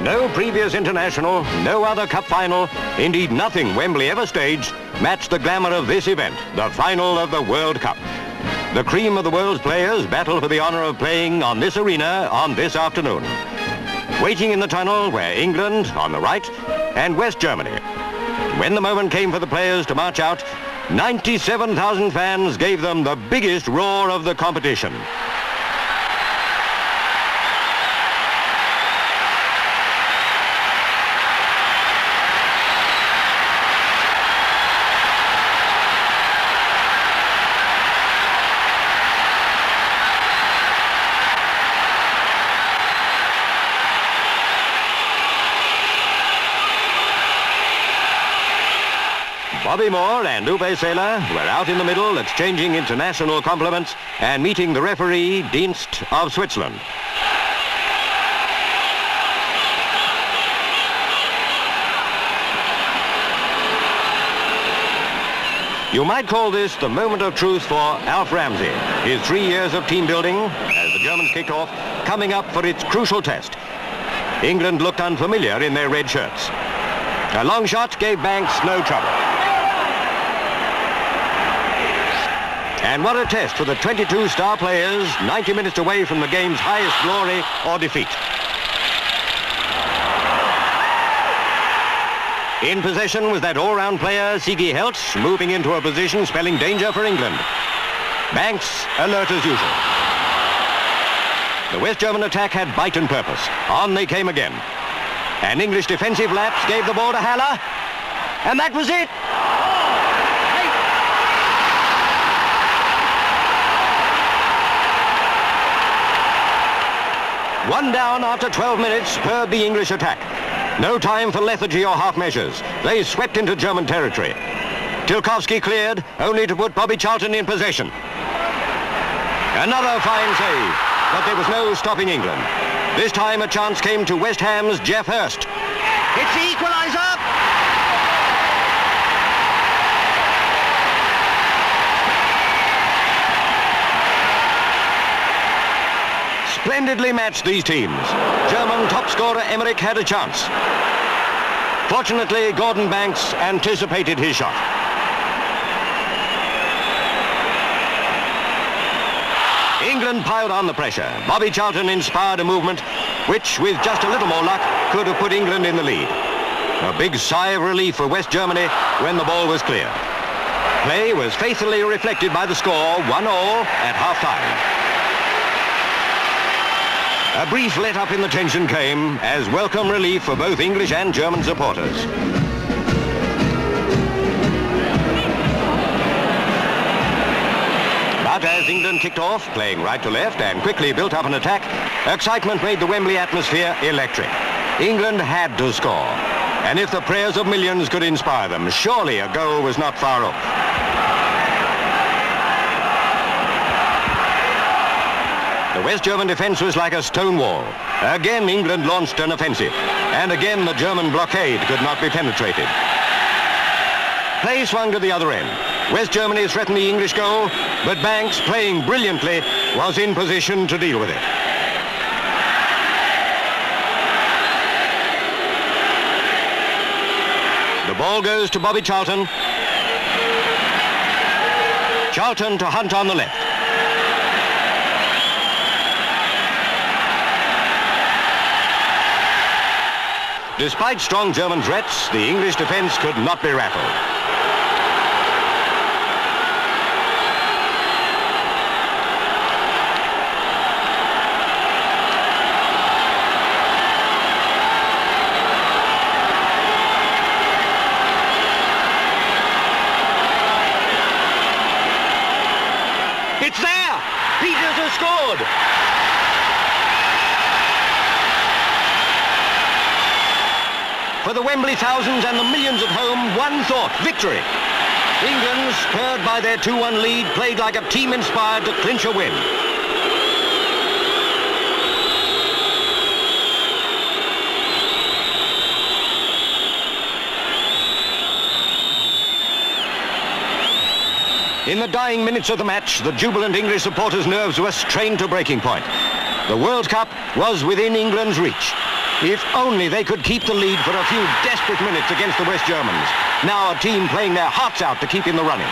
No previous international, no other cup final, indeed nothing Wembley ever staged, matched the glamour of this event, the final of the World Cup. The cream of the world's players battle for the honour of playing on this arena on this afternoon. Waiting in the tunnel were England on the right and West Germany. When the moment came for the players to march out, 97,000 fans gave them the biggest roar of the competition. Bobby Moore and Uwe Seeler were out in the middle exchanging international compliments and meeting the referee, Dienst of Switzerland. You might call this the moment of truth for Alf Ramsey. His 3 years of team building, as the Germans kicked off, coming up for its crucial test. England looked unfamiliar in their red shirts. A long shot gave Banks no trouble. And what a test for the 22 star players, 90 minutes away from the game's highest glory or defeat. In possession was that all-round player, Sigi Heltz, moving into a position spelling danger for England. Banks alert as usual. The West German attack had bite and purpose. On they came again. An English defensive lapse gave the ball to Haller. And that was it. One down after 12 minutes spurred the English attack. No time for lethargy or half measures. They swept into German territory. Tilkowski cleared, only to put Bobby Charlton in possession. Another fine save, but there was no stopping England. This time a chance came to West Ham's Geoff Hurst. It's the equaliser! Splendidly matched, these teams. German top scorer Emmerich had a chance. Fortunately, Gordon Banks anticipated his shot. England piled on the pressure. Bobby Charlton inspired a movement which, with just a little more luck, could have put England in the lead. A big sigh of relief for West Germany when the ball was clear. Play was faithfully reflected by the score, 1-1 at half-time. A brief let-up in the tension came as welcome relief for both English and German supporters. But as England kicked off, playing right to left and quickly built up an attack, excitement made the Wembley atmosphere electric. England had to score. And if the prayers of millions could inspire them, surely a goal was not far off. The West German defence was like a stone wall. Again, England launched an offensive. And again, the German blockade could not be penetrated. Play swung to the other end. West Germany threatened the English goal, but Banks, playing brilliantly, was in position to deal with it. The ball goes to Bobby Charlton. Charlton to Hunt on the left. Despite strong German threats, the English defence could not be rattled. It's there! Peters has scored! For the Wembley thousands and the millions at home, one thought, victory. England, spurred by their 2-1 lead, played like a team inspired to clinch a win. In the dying minutes of the match, the jubilant English supporters' nerves were strained to breaking point. The World Cup was within England's reach. If only they could keep the lead for a few desperate minutes against the West Germans. Now a team playing their hearts out to keep in the running.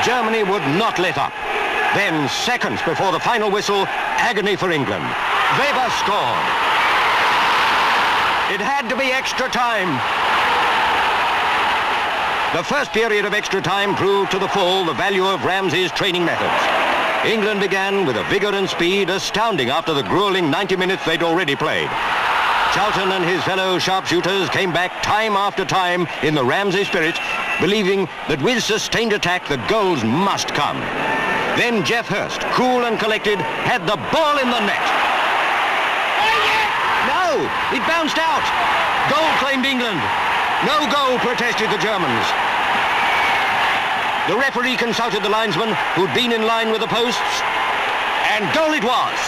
Germany would not let up. Then, seconds before the final whistle, agony for England. Weber scored. It had to be extra time. The first period of extra time proved to the full the value of Ramsey's training methods. England began with a vigour and speed astounding after the gruelling 90 minutes they'd already played. Charlton and his fellow sharpshooters came back time after time in the Ramsey spirit, believing that with sustained attack the goals must come. Then Geoff Hurst, cool and collected, had the ball in the net. No, it bounced out. Goal claimed England. No goal, protested the Germans. The referee consulted the linesman, who'd been in line with the posts, and goal it was.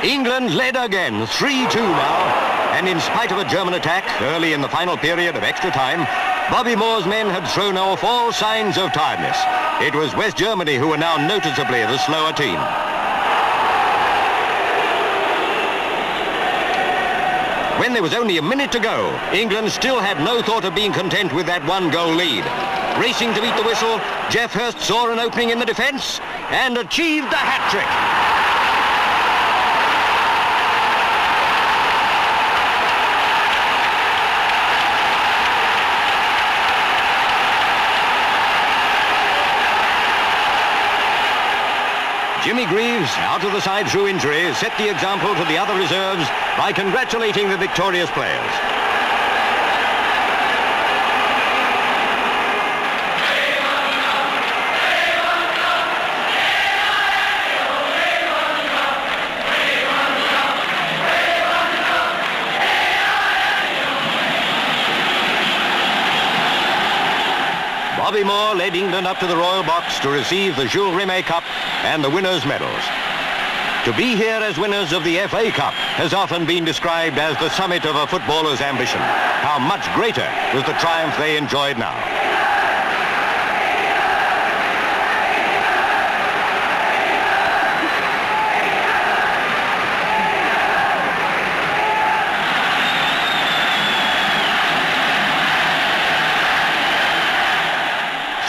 England led again, 3-2 now, and in spite of a German attack early in the final period of extra time, Bobby Moore's men had thrown off all signs of tiredness. It was West Germany who were now noticeably the slower team. When there was only a minute to go, England still had no thought of being content with that one-goal lead. Racing to beat the whistle, Geoff Hurst saw an opening in the defence and achieved the hat-trick. Jimmy Greaves, out of the side through injury, set the example to the other reserves by congratulating the victorious players. Bobby Moore led England up to the Royal Box to receive the Jules Rimet Cup and the winners' medals. To be here as winners of the FA Cup has often been described as the summit of a footballer's ambition. How much greater was the triumph they enjoyed now.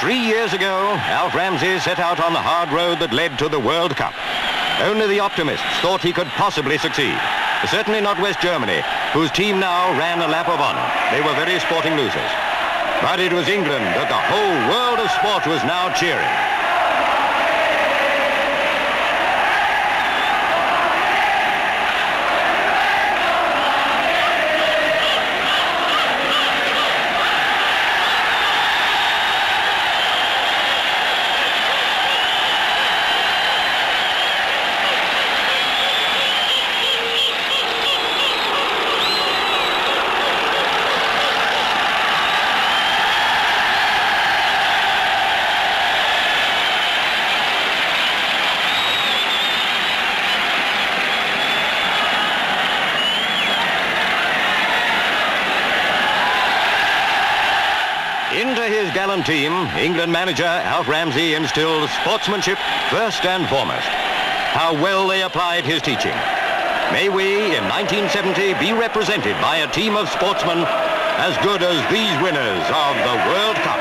Three years ago, Alf Ramsey set out on the hard road that led to the World Cup. Only the optimists thought he could possibly succeed. Certainly not West Germany, whose team now ran a lap of honour. They were very sporting losers. But it was England that the whole world of sport was now cheering. Into his gallant team, England manager Alf Ramsey instilled sportsmanship first and foremost. How well they applied his teaching. May we, in 1970, be represented by a team of sportsmen as good as these winners of the World Cup.